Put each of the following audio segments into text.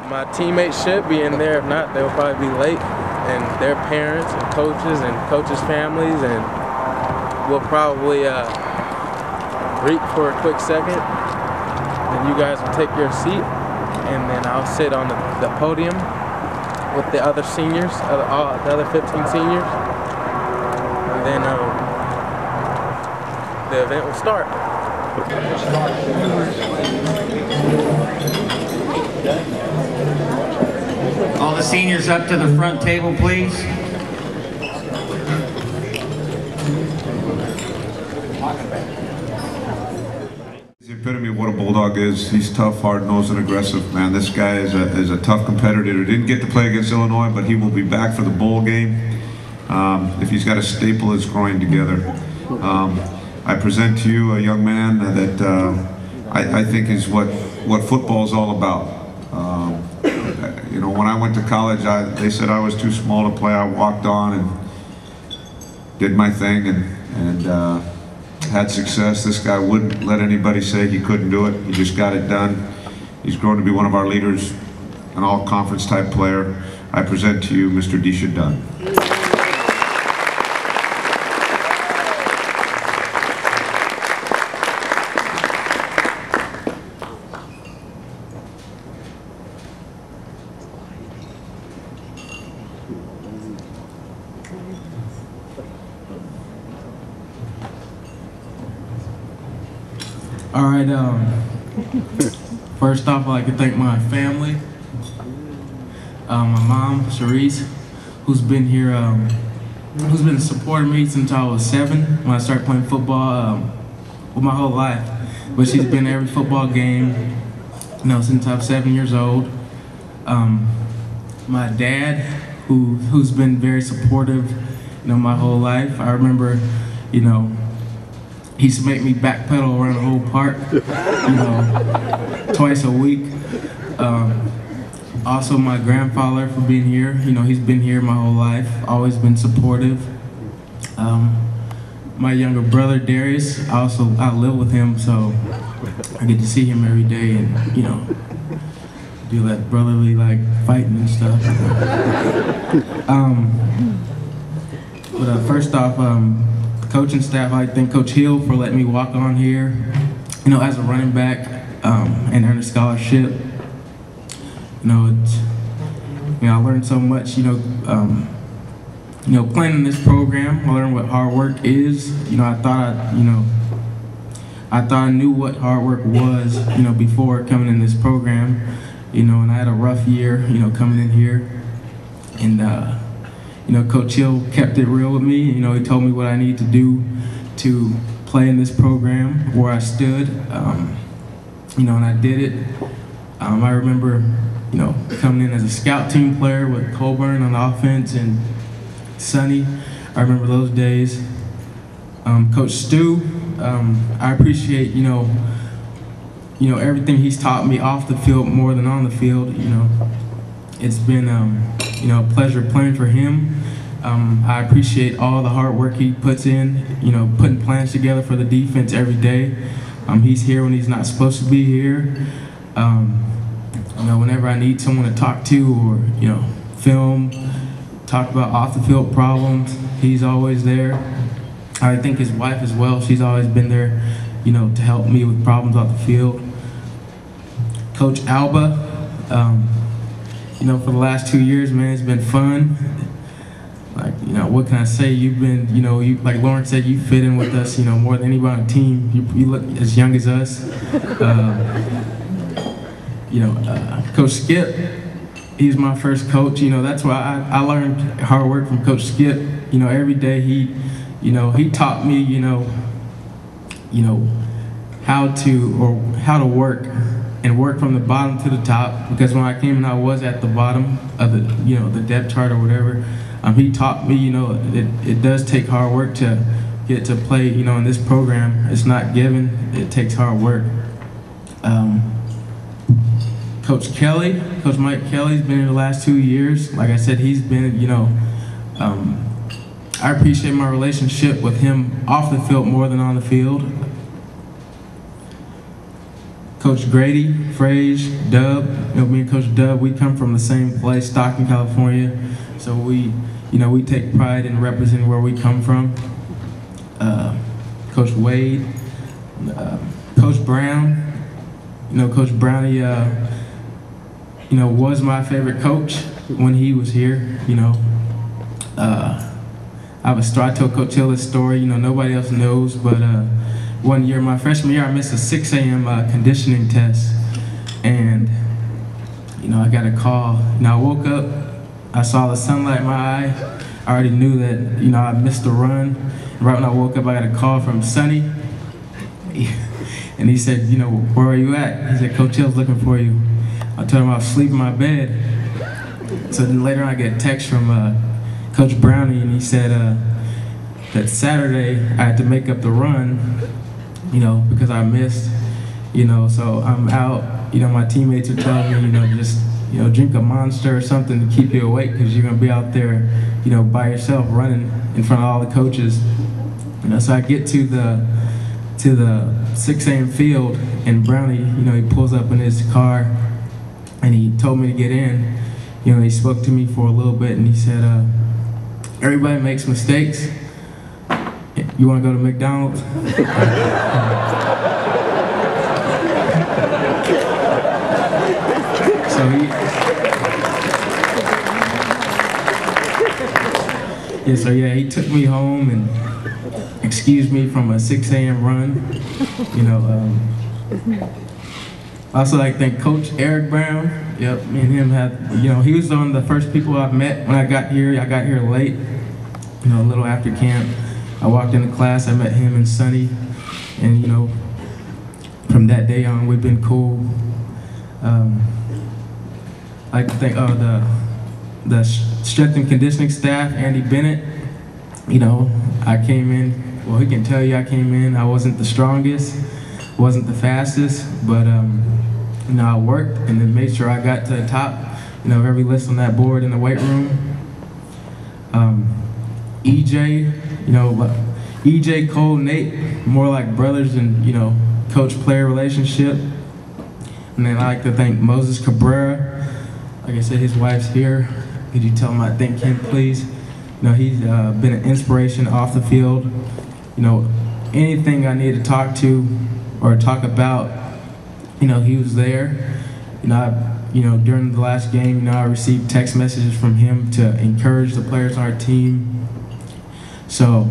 My teammates should be in there. If not, they'll probably be late. And their parents and coaches' families, and we'll probably greet for a quick second. And you guys will take your seat, and then I'll sit on the podium with the other seniors, the other 15 seniors. And then the event will start. All the seniors up to the front table, please. The epitome of what a Bulldog is. He's tough, hard-nosed, and aggressive. Man, this guy is a tough competitor. He didn't get to play against Illinois, but he will be back for the bowl game if he's got to staple his groin together. I present to you a young man that I think is what football is all about. You know, when I went to college, they said I was too small to play. I walked on and did my thing and had success. This guy wouldn't let anybody say he couldn't do it. He just got it done. He's grown to be one of our leaders, an all-conference type player. I present to you Mr. Desia Dunn. All right, first off, I'd like to thank my family, my mom, Charisse, who's been here, who's been supporting me since I was 7 when I started playing football, with my whole life. But she's been at every football game, you know, since I was 7 years old. My dad, who's been very supportive, you know, my whole life. I remember, you know, he used to make me backpedal around the whole park, you know, twice a week. Also my grandfather for being here. You know, he's been here my whole life, always been supportive. My younger brother, Darius, I live with him, so I get to see him every day and, you know, do that brotherly, like, fighting and stuff. First off, coaching staff, I thank Coach Hill for letting me walk on here, you know, as a running back and earn a scholarship. You know, I learned so much, you know, playing in this program. I learned what hard work is. You know, I thought I knew what hard work was, you know, before coming in this program. You know, and I had a rough year, you know, coming in here, and you know, Coach Hill kept it real with me. You know, he told me what I need to do to play in this program, where I stood, you know, and I did it. I remember, you know, coming in as a scout team player with Colburn on offense and Sonny. I remember those days. Coach Stu, I appreciate, you know, everything he's taught me off the field more than on the field. You know, it's been, you know, a pleasure playing for him. I appreciate all the hard work he puts in, you know, putting plans together for the defense every day. He's here when he's not supposed to be here. You know, whenever I need someone to talk to or, you know, film, talk about off the field problems, he's always there. I think his wife as well, she's always been there, you know, to help me with problems off the field. Coach Alba, you know, for the last 2 years, man, it's been fun. Like, you know, what can I say? You've been, you know, like Lauren said, you fit in with us, you know, more than anybody on the team. You look as young as us. You know, Coach Skip, he's my first coach. You know, that's why I learned hard work from Coach Skip. You know, every day he taught me, you know, how to work and work from the bottom to the top, because when I came in, I was at the bottom of the, you know, the depth chart or whatever. He taught me, you know, it does take hard work to get to play, you know, in this program. It's not given, it takes hard work. Coach Kelly, Coach Mike Kelly's been here the last 2 years. Like I said, he's been, you know, I appreciate my relationship with him off the field more than on the field. Coach Grady, Frage, Dub. Me and Coach Dub, we come from the same place, Stockton, California. So we take pride in representing where we come from. Coach Wade, Coach Brown. Coach Brown, he was my favorite coach when he was here. I told Coach Hill this story. Nobody else knows, but one year, my freshman year, I missed a 6 a.m. Conditioning test, and I got a call. I woke up, I saw the sunlight in my eye. I already knew that I missed the run. Right when I woke up, I got a call from Sonny, and he said, where are you at? He said, Coach Hill's looking for you. I told him I was asleep in my bed. So then later on, I get a text from Coach Brownie, and he said that Saturday I had to make up the run, because I missed, so I'm out. My teammates are telling me, just drink a Monster or something to keep you awake, because you're gonna be out there, by yourself running in front of all the coaches. So I get to the 6 a.m. field, and Brownie, he pulls up in his car, and he told me to get in. He spoke to me for a little bit, and he said, everybody makes mistakes. You want to go to McDonald's? He took me home and excused me from a 6 a.m. run. I also like to thank Coach Eric Brown. Yep, me and him had, he was one of the first people I've met when I got here. I got here late, a little after camp. I walked into class, I met him and Sonny, and from that day on, we've been cool. I like to thank the strength and conditioning staff, Andy Bennett. I came in, well, he can tell you I came in, I wasn't the strongest, wasn't the fastest, but I worked and then made sure I got to the top, of every list on that board in the weight room. EJ, EJ, Cole, Nate, more like brothers and, coach-player relationship. And then I like to thank Moses Cabrera. Like I said, his wife's here. Could you tell him I thank him, please? He's been an inspiration off the field. Anything I need to talk to or talk about, he was there. During the last game, I received text messages from him to encourage the players on our team. So,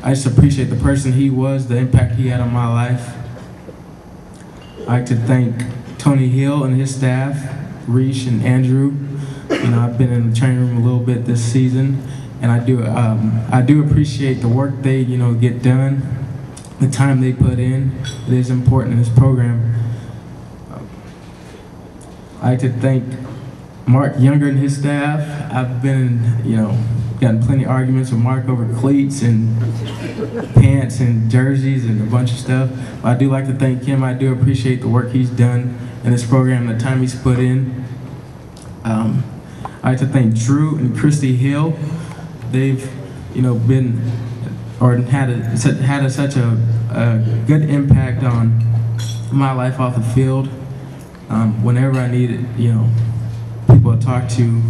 I just appreciate the person he was, the impact he had on my life. I'd like to thank Tony Hill and his staff, Reese and Andrew. I've been in the training room a little bit this season, and I do appreciate the work they, get done, the time they put in. It is important in this program. I'd like to thank Mark Younger and his staff. I've been, gotten plenty of arguments with Mark over cleats and pants and jerseys and a bunch of stuff. But I do like to thank him. I do appreciate the work he's done in this program, the time he's put in. I'd like to thank Drew and Christy Hill. They've, been or had such a good impact on my life off the field. Whenever I needed, people to talk to,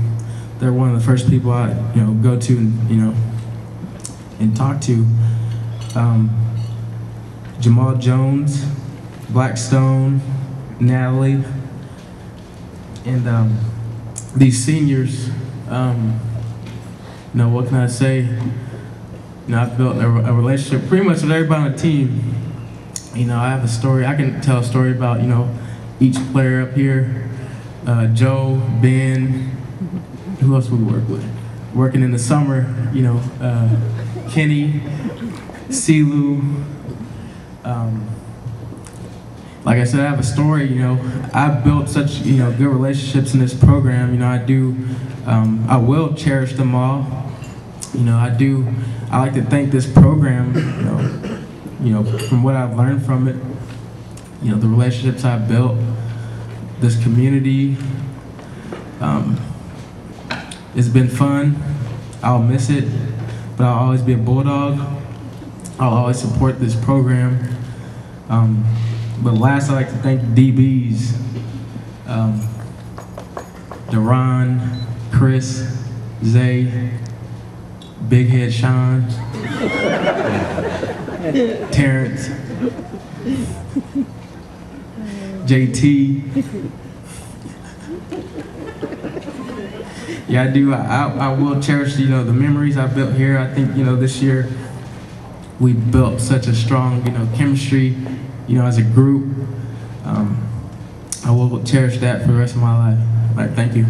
they're one of the first people I, go to and talk to. Jamal Jones, Blackstone, Natalie, and these seniors. What can I say? I've built a relationship pretty much with everybody on the team. I have a story. I can tell a story about each player up here. Joe, Ben. Who else we work with? Working in the summer, Kenny, Silu. Like I said, I have a story. I've built such good relationships in this program. I will cherish them all. I like to thank this program. From what I've learned from it. The relationships I've built, this community. It's been fun. I'll miss it, but I'll always be a Bulldog. I'll always support this program. But last, I'd like to thank DBs, Deron, Chris, Zay, Big Head Sean, Terrence, JT. Yeah, I do. I will cherish, the memories I built here. I think, this year we built such a strong, chemistry, as a group. I will cherish that for the rest of my life. Thank you.